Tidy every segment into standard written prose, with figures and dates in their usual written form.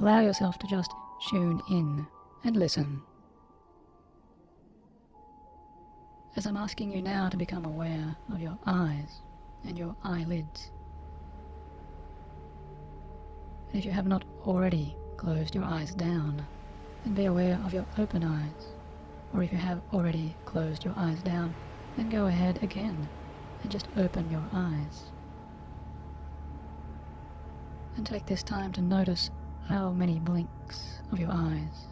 Allow yourself to just tune in and listen. As I'm asking you now to become aware of your eyes and your eyelids. And if you have not already closed your eyes down, then be aware of your open eyes. Or if you have already closed your eyes down, then go ahead again and just open your eyes. And take this time to notice how many blinks of your eyes.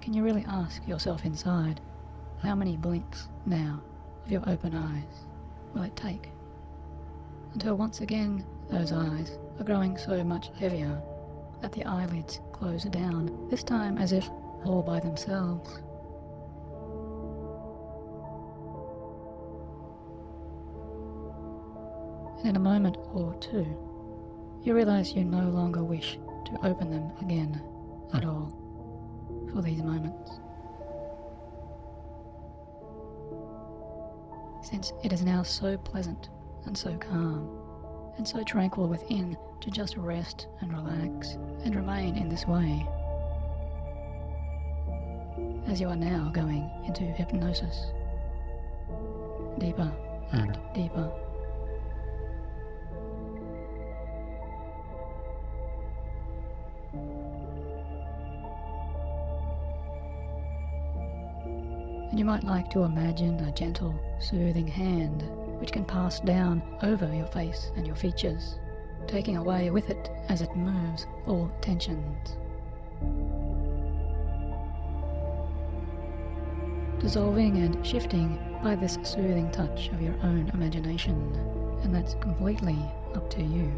Can you really ask yourself inside, how many blinks now of your open eyes will it take? Until once again those eyes are growing so much heavier that the eyelids close down, this time as if all by themselves. And in a moment or two, you realize you no longer wish to open them again at all for these moments. Since it is now so pleasant and so calm and so tranquil within to just rest and relax and remain in this way, as you are now going into hypnosis, deeper and deeper. And you might like to imagine a gentle, soothing hand which can pass down over your face and your features, taking away with it as it moves all tensions. Dissolving and shifting by this soothing touch of your own imagination, and that's completely up to you.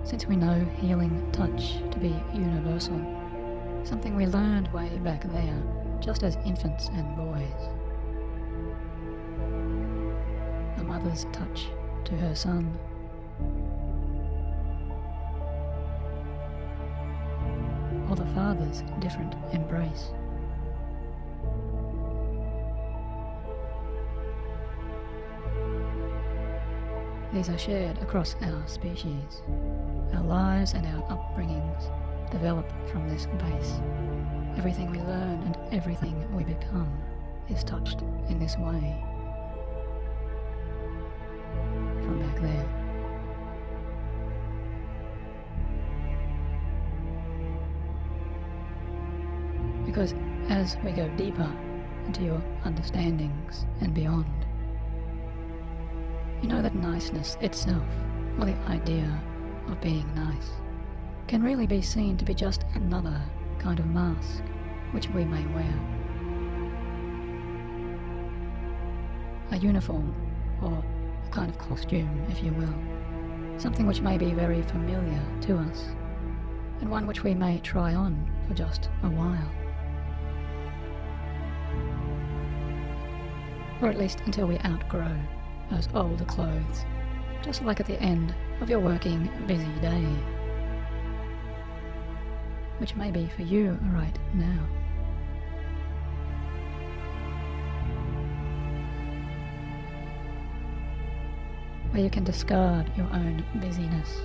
Since we know healing touch to be universal, something we learned way back there, just as infants and boys. The mother's touch to her son, or the father's different embrace. These are shared across our species. Our lives and our upbringings develop from this base. Everything we learn and everything we become is touched in this way. From back there. Because as we go deeper into your understandings and beyond, you know that niceness itself, or the idea of being nice, can really be seen to be just another kind of mask which we may wear. A uniform, or a kind of costume, if you will. Something which may be very familiar to us, and one which we may try on for just a while. Or at least until we outgrow those older clothes, just like at the end of your working, busy day, which may be for you right now. Where you can discard your own busyness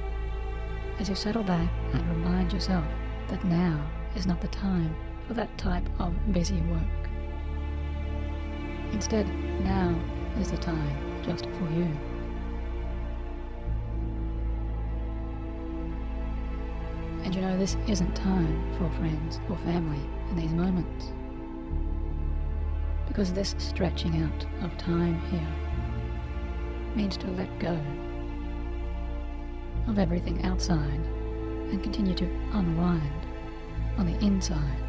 as you settle back and remind yourself that now is not the time for that type of busy work. Instead, now is the time just for you. And you know, this isn't time for friends or family in these moments, because this stretching out of time here means to let go of everything outside and continue to unwind on the inside.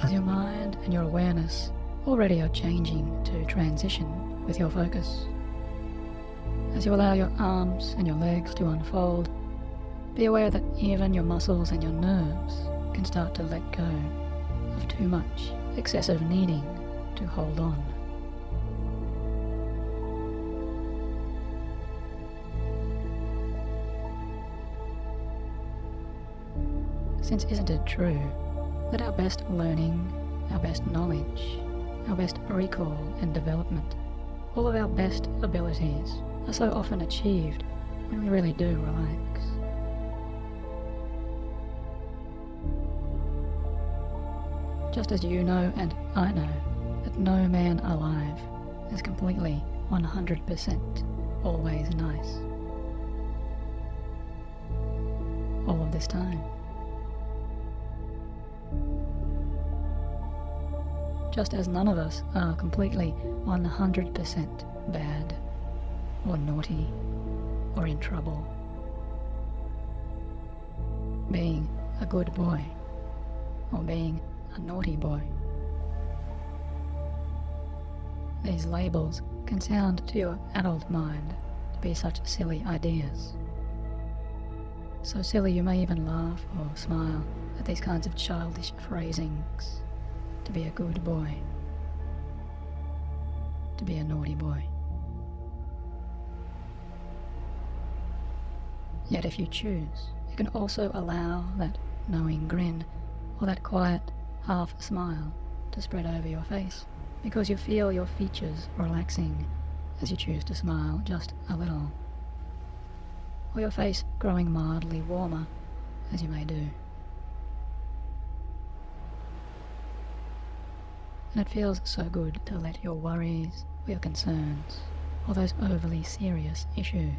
As your mind and your awareness already are changing to transition with your focus, as you allow your arms and your legs to unfold, be aware that even your muscles and your nerves can start to let go of too much excessive needing to hold on. Since isn't it true that our best learning, our best knowledge, our best recall and development, all of our best abilities are so often achieved when we really do relax? Just as you know and I know that no man alive is completely 100% always nice. All of this time. Just as none of us are completely 100% bad, or naughty, or in trouble. Being a good boy, or being a naughty boy. These labels can sound to your adult mind to be such silly ideas. So silly you may even laugh or smile at these kinds of childish phrasings. To be a good boy. To be a naughty boy. Yet if you choose, you can also allow that knowing grin or that quiet half smile to spread over your face, because you feel your features relaxing as you choose to smile just a little, or your face growing mildly warmer as you may do. And it feels so good to let your worries or your concerns, or those overly serious issues,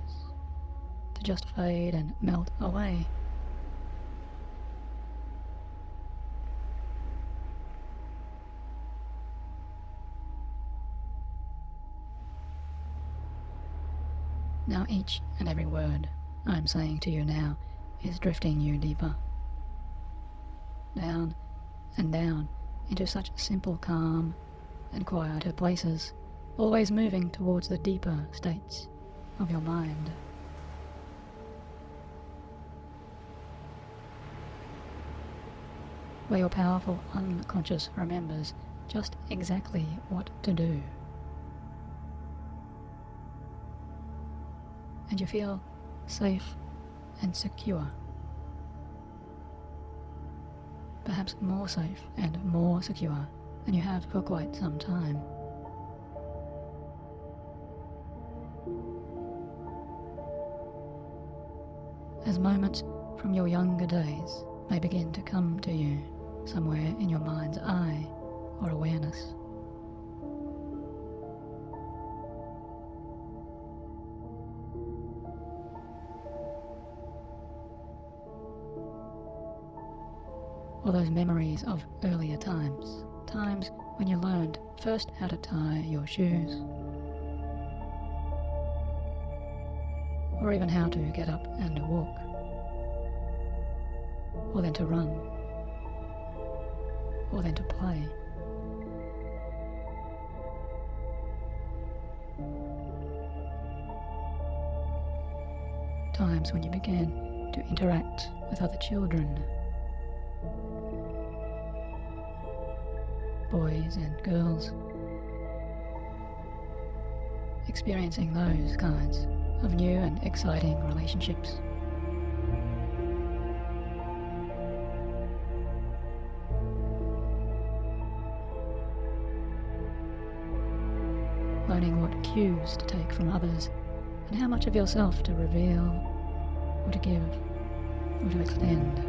to just fade and melt away. Now each and every word I'm saying to you now is drifting you deeper. Down and down into such simple calm and quieter places, always moving towards the deeper states of your mind. Where your powerful unconscious remembers just exactly what to do. And you feel safe and secure. Perhaps more safe and more secure than you have for quite some time. As moments from your younger days may begin to come to you somewhere in your mind's eye or awareness. Or those memories of earlier times, times when you learned first how to tie your shoes, or even how to get up and walk, or then to run, or then to play. Times when you began to interact with other children, boys and girls, experiencing those kinds of new and exciting relationships. Learning what cues to take from others and how much of yourself to reveal, or to give, or to extend,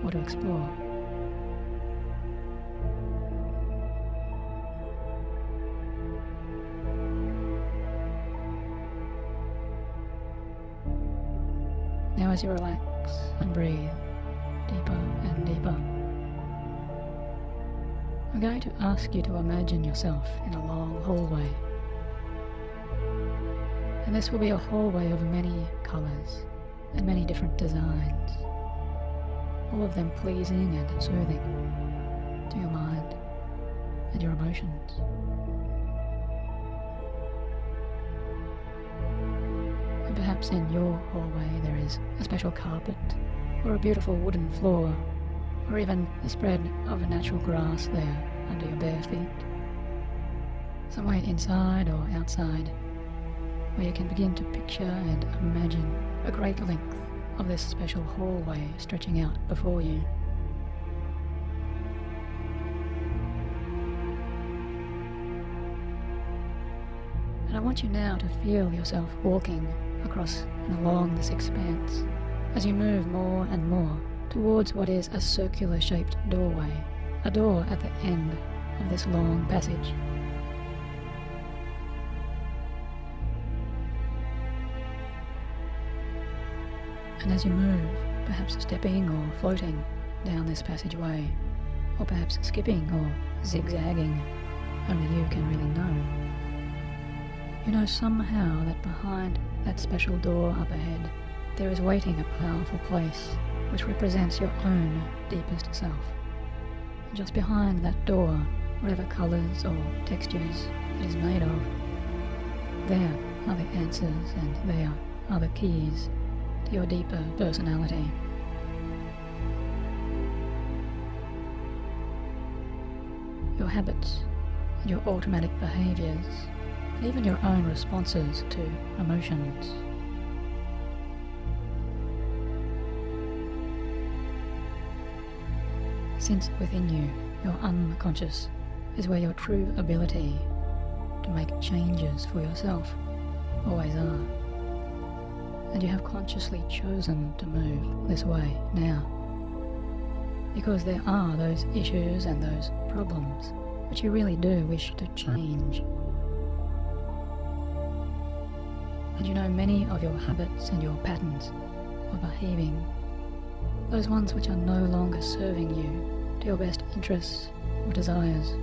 or to explore. Now as you relax and breathe deeper and deeper, I'm going to ask you to imagine yourself in a long hallway. And this will be a hallway of many colours and many different designs, all of them pleasing and soothing to your mind and your emotions. And perhaps in your hallway there is a special carpet, or a beautiful wooden floor, or even the spread of natural grass there under your bare feet. Somewhere inside or outside, where you can begin to picture and imagine a great length of this special hallway stretching out before you. I want you now to feel yourself walking across and along this expanse as you move more and more towards what is a circular-shaped doorway, a door at the end of this long passage. And as you move, perhaps stepping or floating down this passageway, or perhaps skipping or zigzagging, only you can really know. You know somehow that behind that special door up ahead, there is waiting a powerful place which represents your own deepest self. And just behind that door, whatever colours or textures it is made of, there are the answers and there are the keys to your deeper personality. Your habits and your automatic behaviours, and even your own responses to emotions. Since within you, your unconscious is where your true ability to make changes for yourself always are. And you have consciously chosen to move this way now. Because there are those issues and those problems which you really do wish to change. And you know many of your habits and your patterns of behaving, those ones which are no longer serving you to your best interests or desires,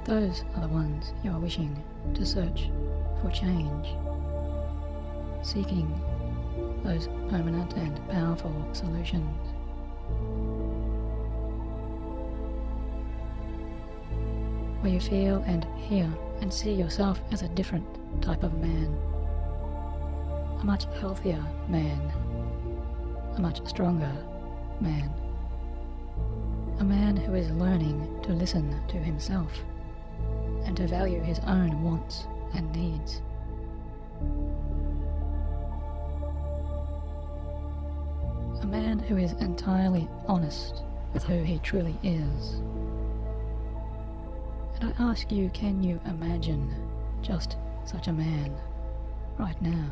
those are the ones you are wishing to search for change, seeking those permanent and powerful solutions. Where you feel and hear and see yourself as a different type of man, a much healthier man, a much stronger man, a man who is learning to listen to himself and to value his own wants and needs. A man who is entirely honest with who he truly is. And I ask you, can you imagine just such a man right now?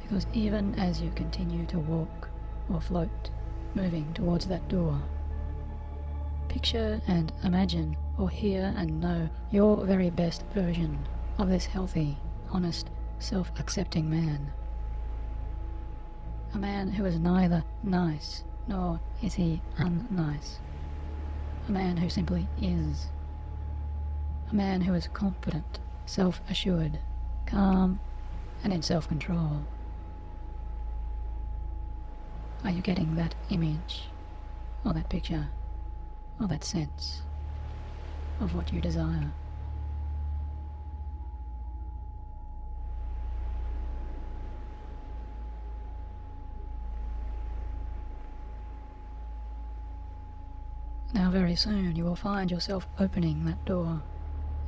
Because even as you continue to walk or float, moving towards that door, picture and imagine or hear and know your very best version of this healthy, honest, self-accepting man. A man who is neither nice nor is he unnice. A man who simply is. A man who is confident, self-assured, calm, and in self-control. Are you getting that image, or that picture, or that sense of what you desire? Now very soon you will find yourself opening that door,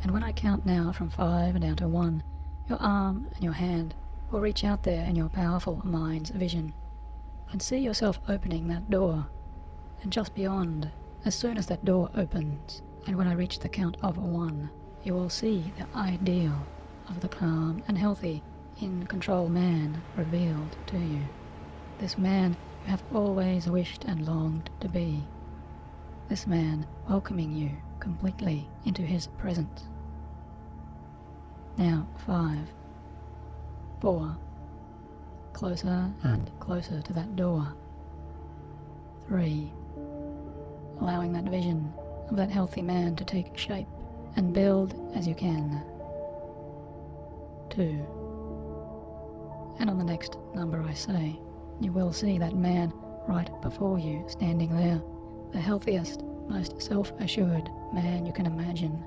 and when I count now from 5 down to 1, your arm and your hand will reach out there in your powerful mind's vision and see yourself opening that door, and just beyond, as soon as that door opens, and when I reach the count of 1, you will see the ideal of the calm and healthy, in-control man revealed to you. This man you have always wished and longed to be. This man welcoming you completely into his presence. Now 5, 4, closer and closer to that door. 3, allowing that vision of that healthy man to take shape and build as you can. 2, and on the next number I say, you will see that man right before you, standing there, the healthiest, most self-assured man you can imagine,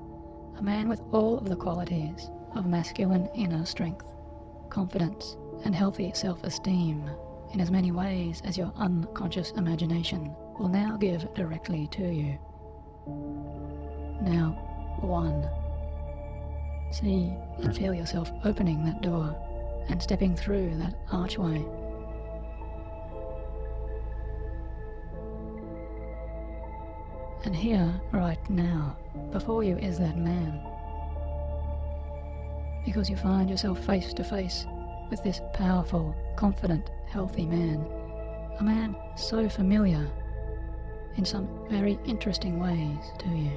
a man with all of the qualities of masculine inner strength, confidence, and healthy self-esteem in as many ways as your unconscious imagination will now give directly to you. Now 1. See and feel yourself opening that door and stepping through that archway And here, right now, before you is that man. Because you find yourself face to face with this powerful, confident, healthy man. A man so familiar in some very interesting ways to you.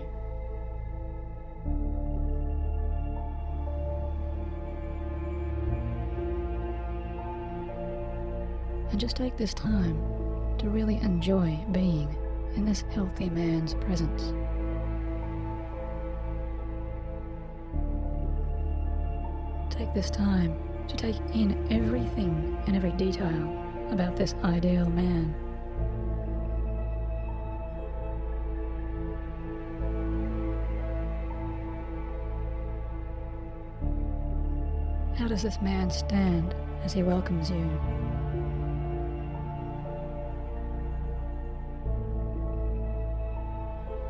And just take this time to really enjoy being in this healthy man's presence. Take this time to take in everything and every detail about this ideal man. How does this man stand as he welcomes you?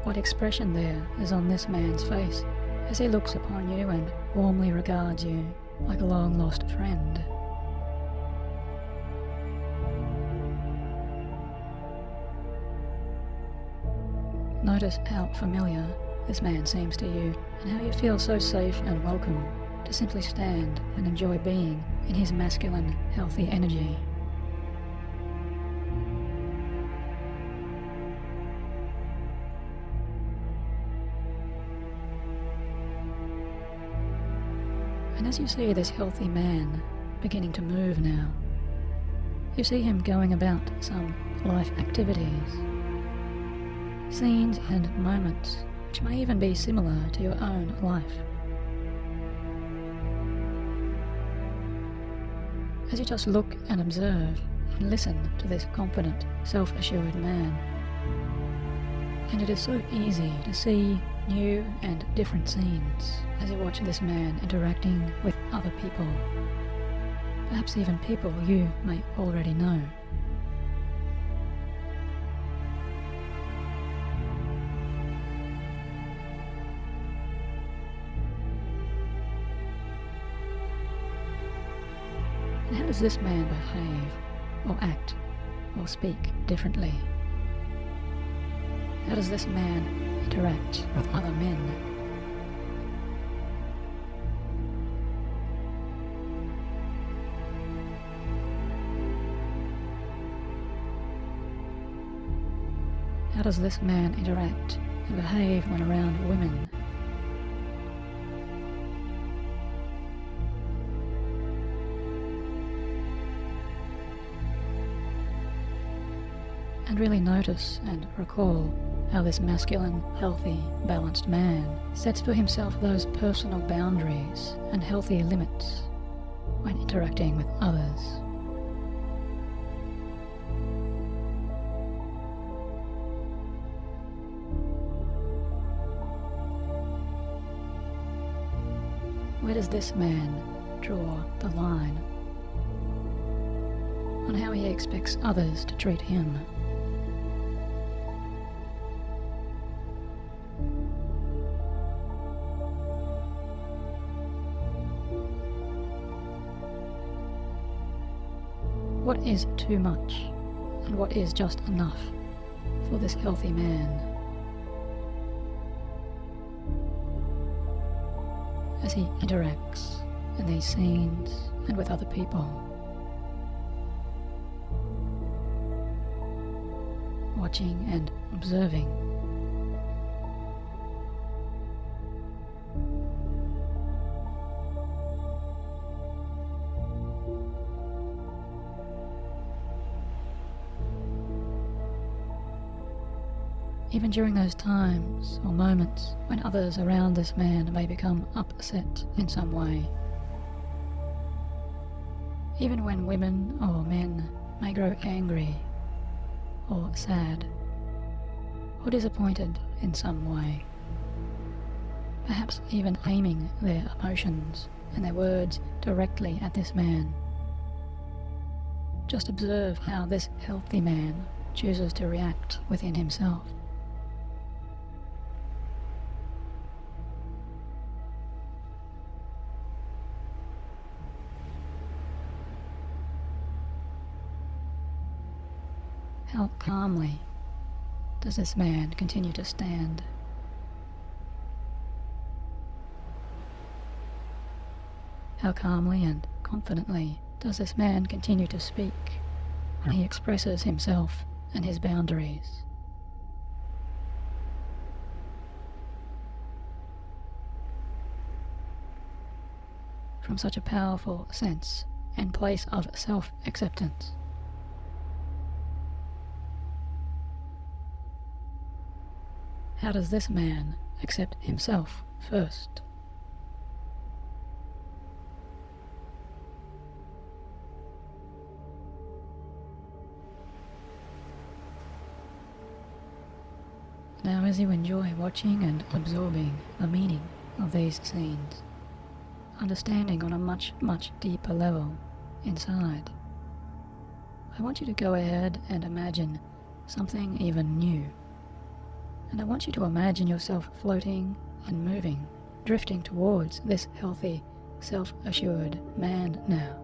What expression there is on this man's face as he looks upon you and warmly regards you like a long-lost friend? Notice how familiar this man seems to you and how you feel so safe and welcome to simply stand and enjoy being in his masculine, healthy energy. And as you see this healthy man beginning to move now, you see him going about some life activities, scenes and moments which may even be similar to your own life. As you just look and observe and listen to this confident, self-assured man. And it is so easy to see new and different scenes as you watch this man interacting with other people, perhaps even people you may already know. And how does this man behave, or act, or speak differently? How does this man interact with other men? How does this man interact and behave when around women? And really notice and recall how this masculine, healthy, balanced man sets for himself those personal boundaries and healthy limits when interacting with others. Where does this man draw the line on how he expects others to treat him? What is too much, and what is just enough for this healthy man? As he interacts in these scenes and with other people, watching and observing. Even during those times or moments when others around this man may become upset in some way. Even when women or men may grow angry or sad or disappointed in some way. Perhaps even aiming their emotions and their words directly at this man. Just observe how this healthy man chooses to react within himself. How calmly does this man continue to stand? How calmly and confidently does this man continue to speak when he expresses himself and his boundaries? From such a powerful sense and place of self-acceptance, how does this man accept himself first? Now, as you enjoy watching and absorbing the meaning of these scenes, understanding on a much, much deeper level inside, I want you to go ahead and imagine something even new. And I want you to imagine yourself floating and moving, drifting towards this healthy, self-assured man now.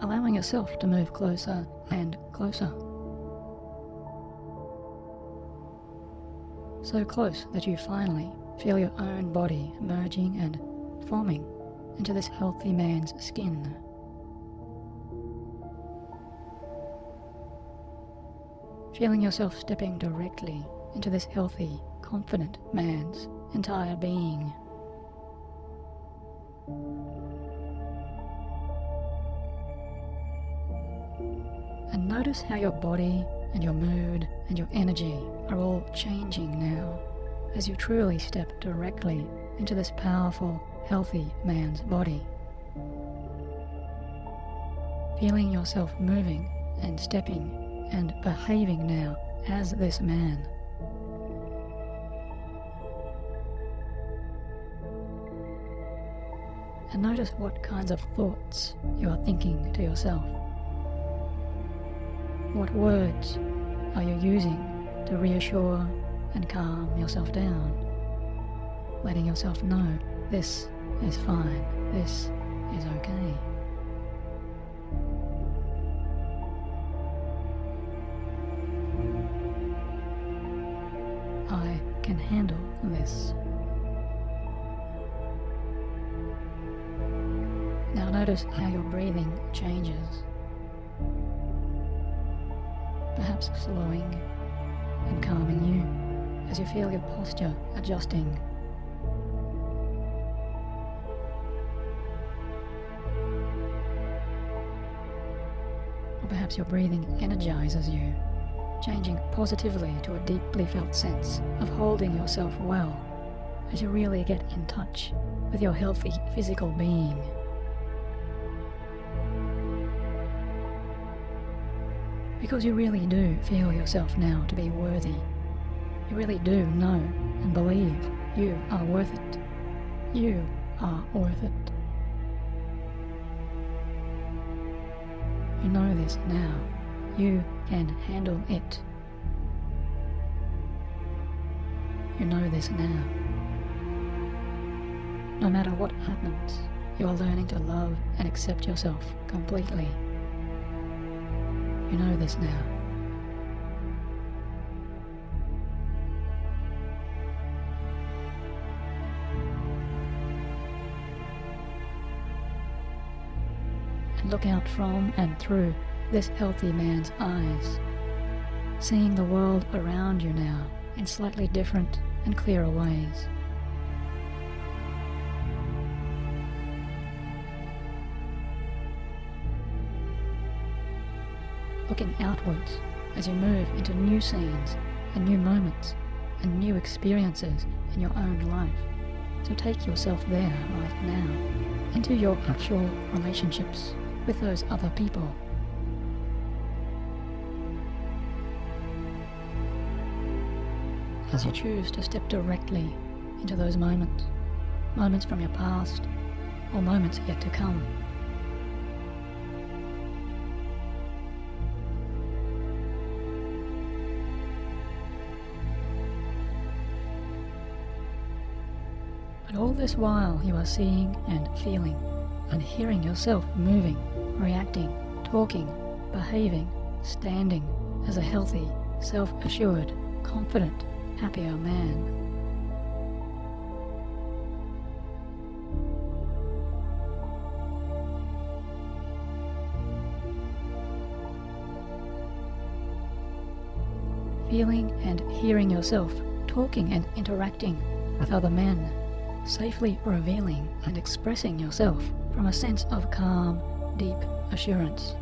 Allowing yourself to move closer and closer. So close that you finally feel your own body merging and forming into this healthy man's skin. Feeling yourself stepping directly into this healthy, confident man's entire being. And notice how your body and your mood and your energy are all changing now as you truly step directly into this powerful, healthy man's body. Feeling yourself moving and stepping and behaving now as this man. And notice what kinds of thoughts you are thinking to yourself. What words are you using to reassure and calm yourself down? Letting yourself know this is fine, this is okay. I can handle this. Now notice how your breathing changes. Perhaps slowing and calming you as you feel your posture adjusting. Or perhaps your breathing energizes you, changing positively to a deeply felt sense of holding yourself well as you really get in touch with your healthy physical being. Because you really do feel yourself now to be worthy. You really do know and believe you are worth it. You are worth it. You know this now. You can handle it. You know this now. No matter what happens, you are learning to love and accept yourself completely. You know this now. And look out from and through this healthy man's eyes, seeing the world around you now in slightly different and clearer ways. Looking outwards as you move into new scenes and new moments and new experiences in your own life. So take yourself there right now, into your actual relationships with those other people. As you choose to step directly into those moments, moments from your past or moments yet to come. But all this while you are seeing and feeling and hearing yourself moving, reacting, talking, behaving standing as a healthy, self-assured, confident, happier man. Feeling and hearing yourself talking and interacting with other men, safely revealing and expressing yourself from a sense of calm, deep assurance.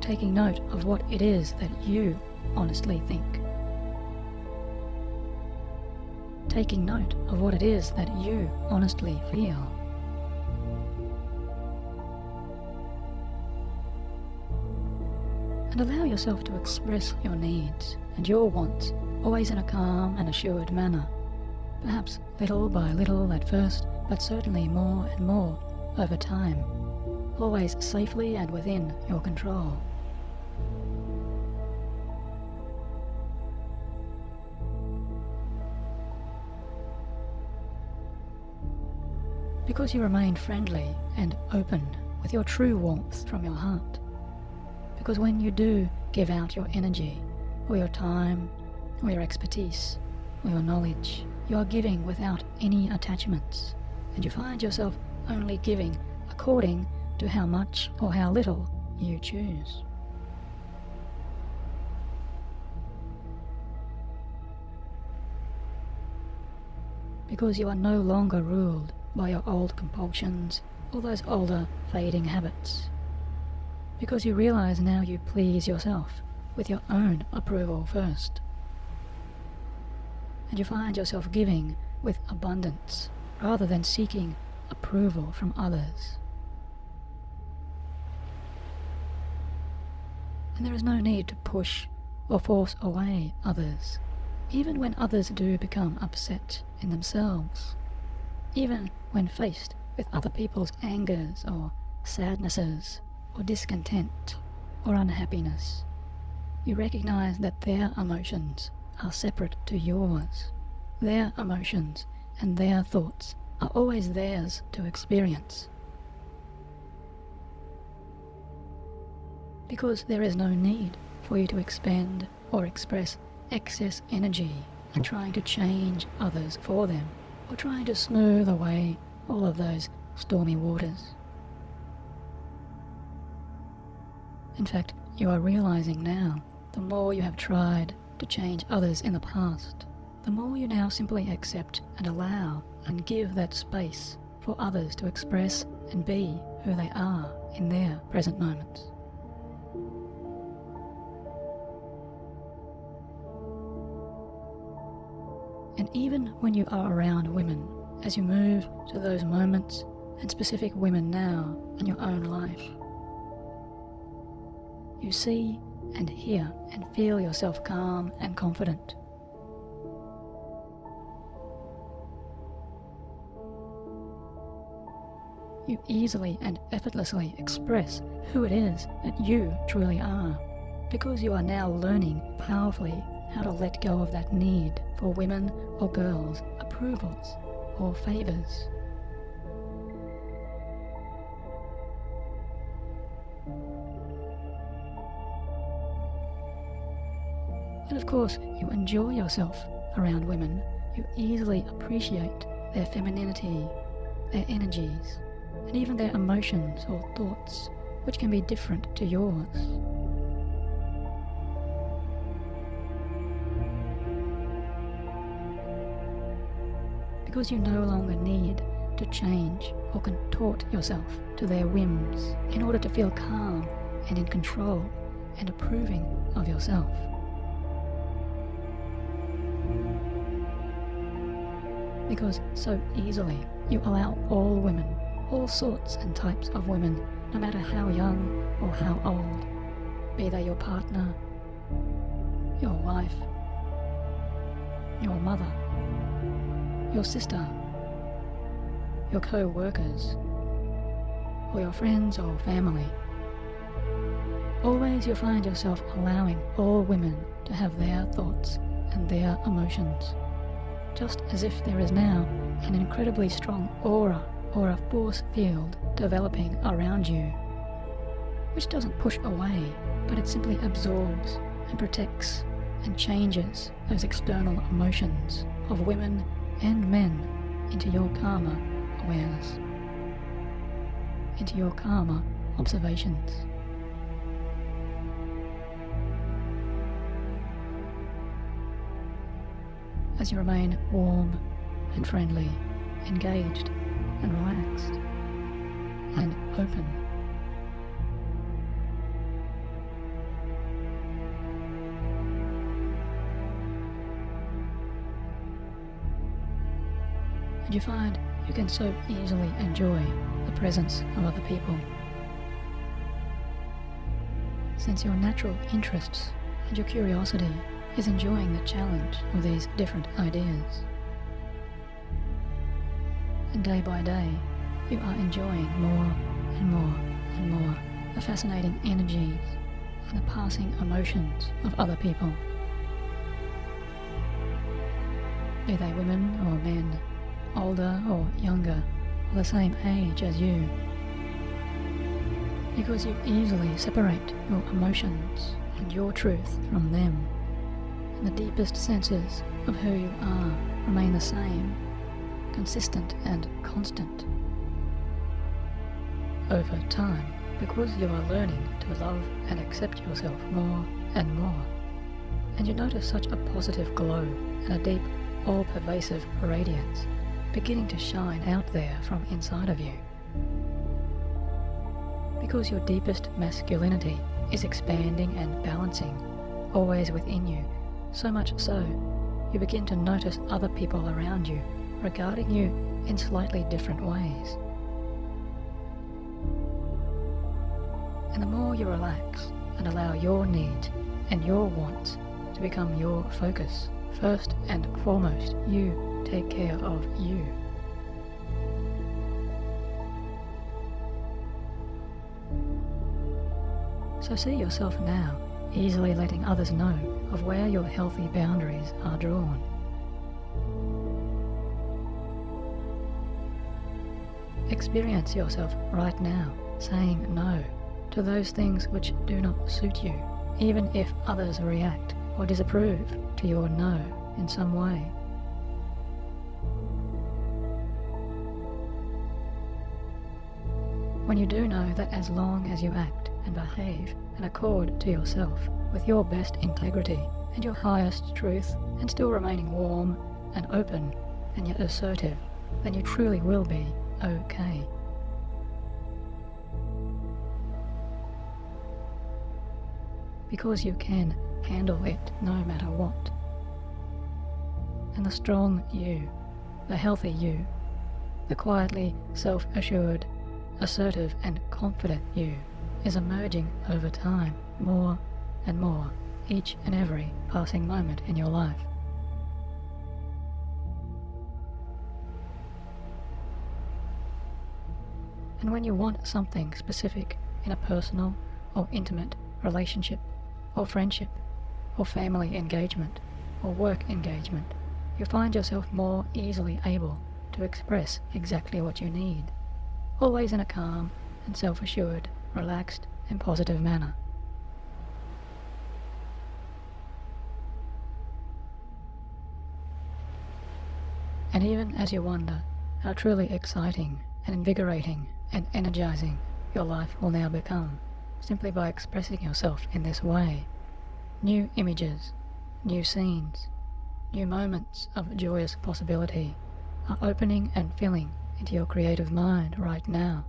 Taking note of what it is that you honestly think. Taking note of what it is that you honestly feel. And allow yourself to express your needs and your wants, always in a calm and assured manner. Perhaps little by little at first, but certainly more and more over time. Always safely and within your control. Because you remain friendly and open with your true warmth from your heart. Because when you do give out your energy, or your time, or your expertise, or your knowledge, you are giving without any attachments, and you find yourself only giving according to how much or how little you choose. Because you are no longer ruled by your old compulsions or those older fading habits. Because you realize now you please yourself with your own approval first. And you find yourself giving with abundance rather than seeking approval from others. And there is no need to push or force away others, even when others do become upset in themselves, even when faced with other people's angers or sadnesses or discontent or unhappiness. You recognize that their emotions are separate to yours. Their emotions and their thoughts are always theirs to experience. Because there is no need for you to expend or express excess energy in trying to change others for them, or trying to smooth away all of those stormy waters. In fact, you are realizing now, the more you have tried to change others in the past, the more you now simply accept and allow and give that space for others to express and be who they are in their present moments. And even when you are around women, as you move to those moments and specific women now in your own life, you see and hear and feel yourself calm and confident. You easily and effortlessly express who it is that you truly are, because you are now learning powerfully how to let go of that need for women or girls' approvals or favors. And of course, you enjoy yourself around women. You easily appreciate their femininity, their energies, and even their emotions or thoughts, which can be different to yours. Because you no longer need to change or contort yourself to their whims in order to feel calm and in control and approving of yourself. Because so easily you allow all women, all sorts and types of women, no matter how young or how old, be they your partner, your wife, your mother, your sister, your co-workers, or your friends or family. Always you find yourself allowing all women to have their thoughts and their emotions, just as if there is now an incredibly strong aura or a force field developing around you, which doesn't push away, but it simply absorbs and protects and changes those external emotions of women and men into your karma awareness, into your karma observations. As you remain warm and friendly, engaged and relaxed and open. And you find you can so easily enjoy the presence of other people, since your natural interests and your curiosity is enjoying the challenge of these different ideas. And day by day, you are enjoying more and more and more the fascinating energies and the passing emotions of other people, be they women or men, older or younger, or the same age as you, because you easily separate your emotions and your truth from them, and the deepest senses of who you are remain the same, consistent and constant. Over time, because you are learning to love and accept yourself more and more, and you notice such a positive glow and a deep, all-pervasive radiance beginning to shine out there from inside of you. Because your deepest masculinity is expanding and balancing, always within you, so much so, you begin to notice other people around you regarding you in slightly different ways. And the more you relax and allow your needs and your wants to become your focus, first and foremost, you take care of you. So see yourself now easily letting others know of where your healthy boundaries are drawn. Experience yourself right now saying no to those things which do not suit you, even if others react or disapprove to your no in some way. When you do know that as long as you act and behave in accord to yourself with your best integrity and your highest truth, and still remaining warm and open and yet assertive, then you truly will be okay. Because you can handle it no matter what. And the strong you, the healthy you, the quietly self-assured, assertive and confident you is emerging over time, more and more, each and every passing moment in your life. And when you want something specific in a personal or intimate relationship, or friendship, or family engagement, or work engagement, you find yourself more easily able to express exactly what you need, always in a calm and self-assured, relaxed and positive manner. And even as you wonder how truly exciting and invigorating and energizing your life will now become, simply by expressing yourself in this way, new images, new scenes, new moments of joyous possibility are opening and filling into your creative mind right now.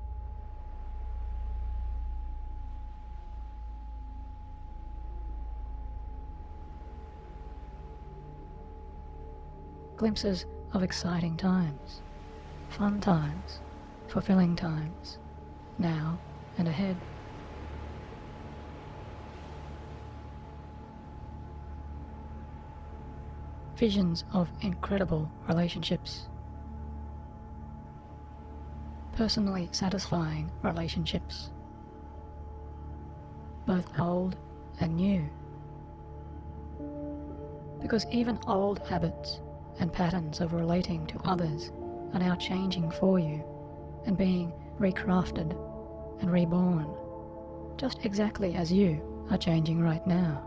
Glimpses of exciting times, fun times, fulfilling times, now and ahead. Visions of incredible relationships, personally satisfying relationships, both old and new. Because even old habits and patterns of relating to others are now changing for you, and being recrafted and reborn, just exactly as you are changing right now.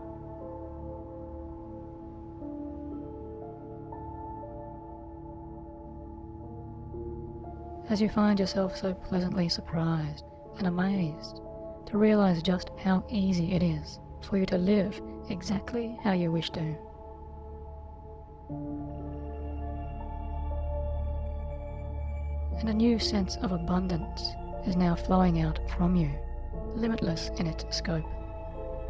As you find yourself so pleasantly surprised and amazed to realize just how easy it is for you to live exactly how you wish to. And a new sense of abundance is now flowing out from you, limitless in its scope.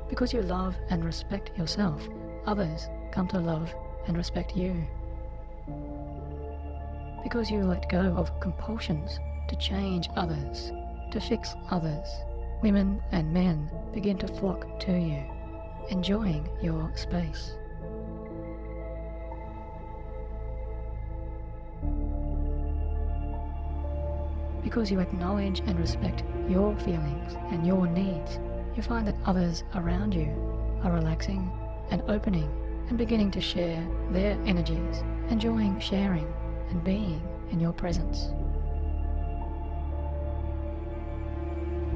Because you love and respect yourself, others come to love and respect you. Because you let go of compulsions to change others, to fix others, women and men begin to flock to you, enjoying your space. Because you acknowledge and respect your feelings and your needs, you find that others around you are relaxing and opening and beginning to share their energies, enjoying sharing and being in your presence.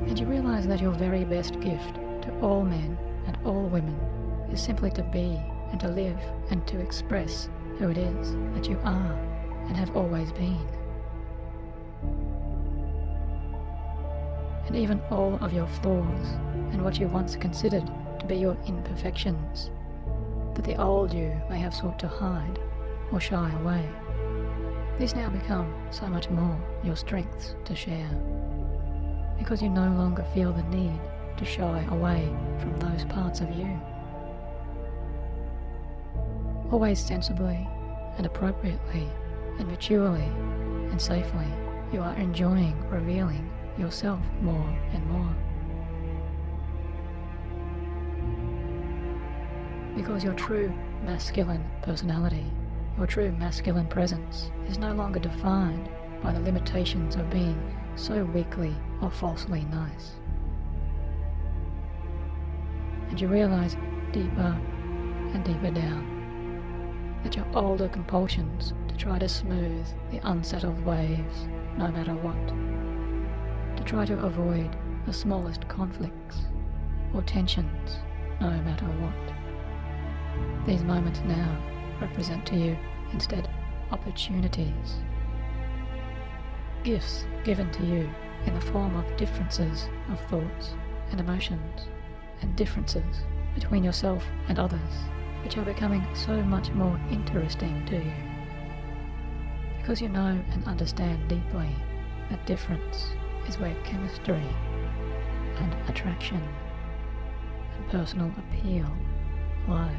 And you realize that your very best gift to all men and all women is simply to be and to live and to express who it is that you are and have always been. And even all of your flaws and what you once considered to be your imperfections, that the old you may have sought to hide or shy away, these now become so much more your strengths to share, because you no longer feel the need to shy away from those parts of you. Always sensibly and appropriately and maturely and safely, you are enjoying revealing yourself more and more. Because your true masculine personality, your true masculine presence is no longer defined by the limitations of being so weakly or falsely nice. And you realize deeper and deeper down that your older compulsions to try to smooth the unsettled waves no matter what, to try to avoid the smallest conflicts or tensions no matter what, these moments now represent to you instead opportunities, gifts given to you in the form of differences of thoughts and emotions, and differences between yourself and others, which are becoming so much more interesting to you, because you know and understand deeply that difference is where chemistry and attraction and personal appeal lie.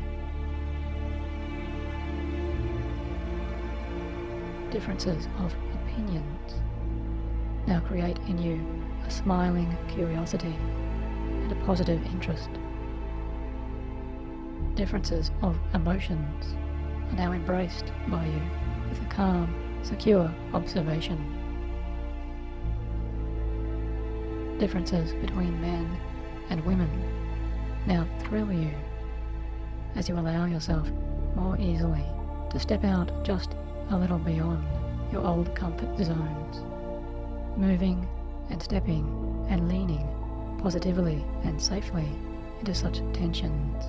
Differences of opinions now create in you a smiling curiosity and a positive interest. Differences of emotions are now embraced by you with a calm, secure observation. Differences between men and women now thrill you as you allow yourself more easily to step out just a little beyond your old comfort zones, moving and stepping and leaning positively and safely into such tensions.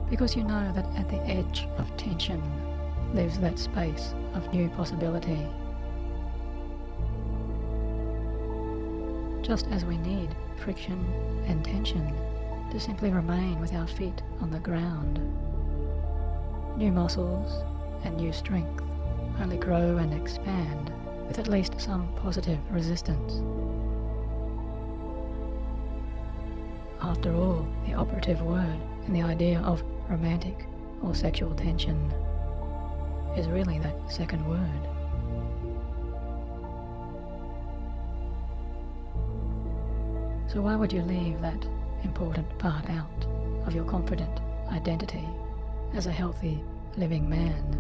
Because you know that at the edge of tension lives that space of new possibility. Just as we need friction and tension to simply remain with our feet on the ground, new muscles and new strength only grow and expand with at least some positive resistance. After all, the operative word in the idea of romantic or sexual tension is really that second word. So why would you leave that important part out of your confident identity as a healthy, living man?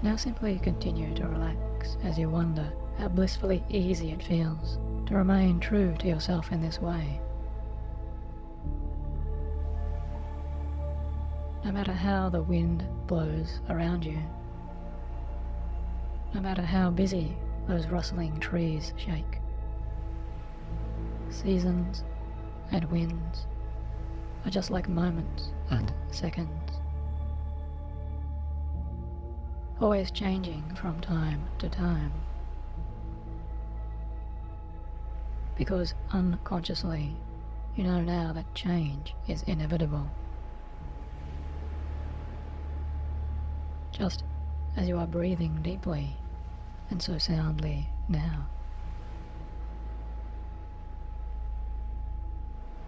Now simply continue to relax as you wonder how blissfully easy it feels to remain true to yourself in this way. No matter how the wind blows around you, no matter how busy those rustling trees shake, seasons and winds are just like moments and seconds, always changing from time to time, because unconsciously you know now that change is inevitable. Just as you are breathing deeply and so soundly now.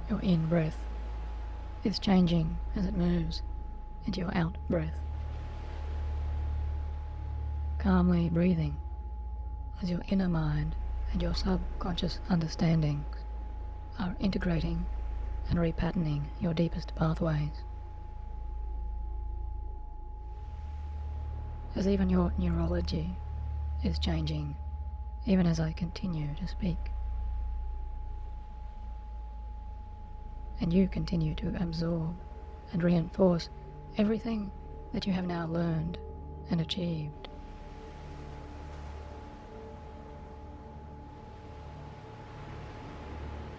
Your in-breath is changing as it moves into your out-breath. Calmly breathing as your inner mind and your subconscious understandings are integrating and repatterning your deepest pathways. As even your neurology is changing, even as I continue to speak. And you continue to absorb and reinforce everything that you have now learned and achieved.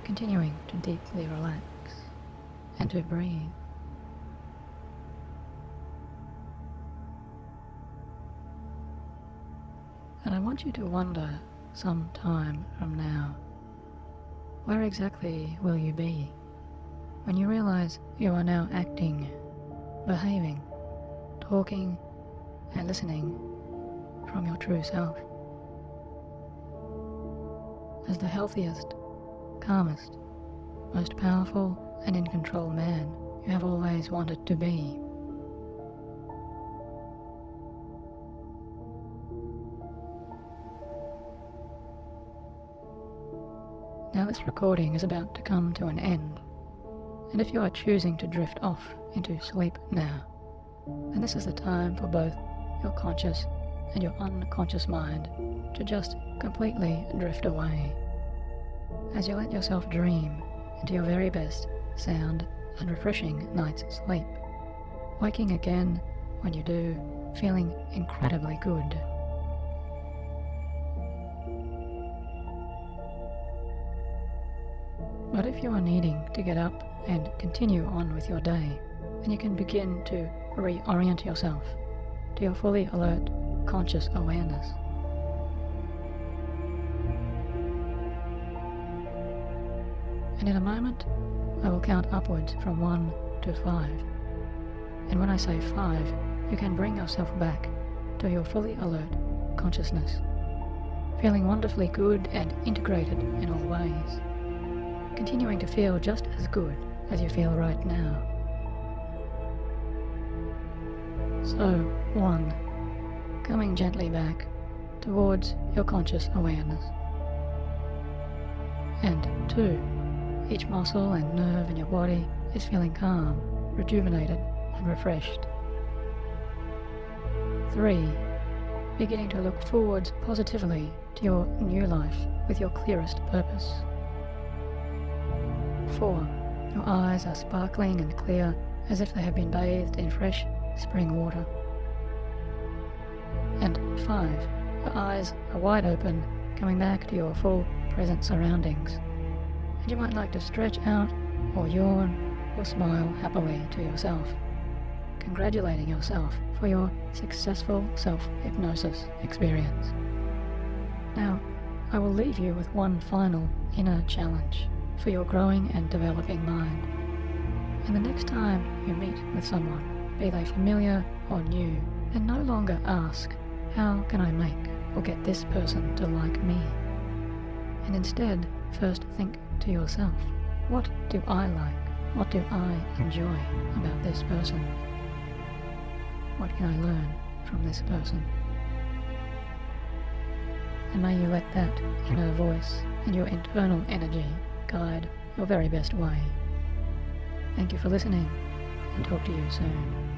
Continuing to deeply relax and to breathe. And I want you to wonder some time from now, where exactly will you be when you realize you are now acting, behaving, talking and listening from your true self, as the healthiest, calmest, most powerful and in control man you have always wanted to be. Now this recording is about to come to an end, and if you are choosing to drift off into sleep now, then this is the time for both your conscious and your unconscious mind to just completely drift away, as you let yourself dream into your very best sound and refreshing night's sleep, waking again when you do, feeling incredibly good. But if you are needing to get up and continue on with your day, then you can begin to reorient yourself to your fully alert, conscious awareness. And in a moment, I will count upwards from 1 to 5. And when I say 5, you can bring yourself back to your fully alert consciousness, feeling wonderfully good and integrated in all ways, continuing to feel just as good as you feel right now. So, 1, coming gently back towards your conscious awareness. And 2, each muscle and nerve in your body is feeling calm, rejuvenated and refreshed. 3, beginning to look forwards positively to your new life with your clearest purpose. 4, your eyes are sparkling and clear as if they have been bathed in fresh spring water. And 5, your eyes are wide open, coming back to your full present surroundings. And you might like to stretch out or yawn or smile happily to yourself, congratulating yourself for your successful self-hypnosis experience. Now, I will leave you with one final inner challenge for your growing and developing mind. And the next time you meet with someone, be they familiar or new, then no longer ask, how can I make or get this person to like me? And instead, first think to yourself, what do I like? What do I enjoy about this person? What can I learn from this person? And may you let that inner voice and your internal energy guide your very best way. Thank you for listening, and talk to you soon.